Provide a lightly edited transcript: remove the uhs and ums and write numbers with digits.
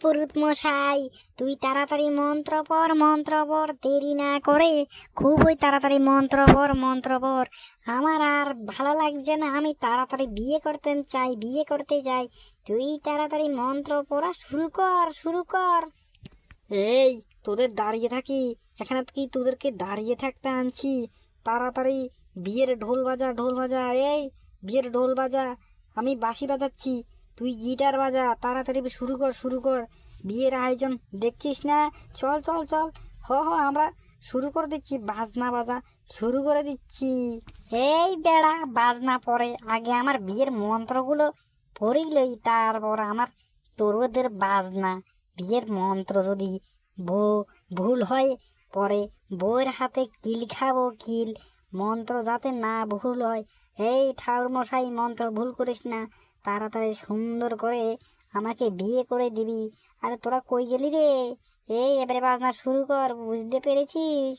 পুরুত মশাই, তুই তাড়াতাড়ি মন্ত্র পড়, দেরি না করে খুবই তাড়াতাড়ি মন্ত্র পড়। আমার আর ভালো লাগছে না, আমি তাড়াতাড়ি বিয়ে করতে চাই। তুই তাড়াতাড়ি মন্ত্র পড়া শুরু কর। এই, তোদের দাঁড়িয়ে থাকি এখানে, কি তোদেরকে দাঁড়িয়ে থাকতে আনছি? তাড়াতাড়ি বিয়ের ঢোল বাজা। এই, বিয়ের ঢোল বাজা, আমি বাঁশি বাজাচ্ছি, তুই গিটার বাজা। তাড়াতাড়ি শুরু কর বিয়ের আয়োজন দেখছিস না? চল চল চল, আমরা শুরু করে দিচ্ছি, বাজনা বাজা শুরু করে দিচ্ছি। এই বেড়া, বাজনা পরে, আগে আমার বিয়ের মন্ত্রগুলো পড়িলই, তারপর আমার তোরদের বাজনা। বিয়ের মন্ত্র যদি ভুল হয়, পরে বউয়ের হাতে কিল খাবো, কিল। মন্ত্র যাতে না ভুল হয়। এই ঠাকুর মশাই, মন্ত্র ভুল করিস না, তাড়াতাড়ি সুন্দর করে আমাকে বিয়ে করে দিবি। আরে তোরা কই গেলি রে? এই, এবারে বাজনা শুরু কর, বুঝতে পেরেছিস?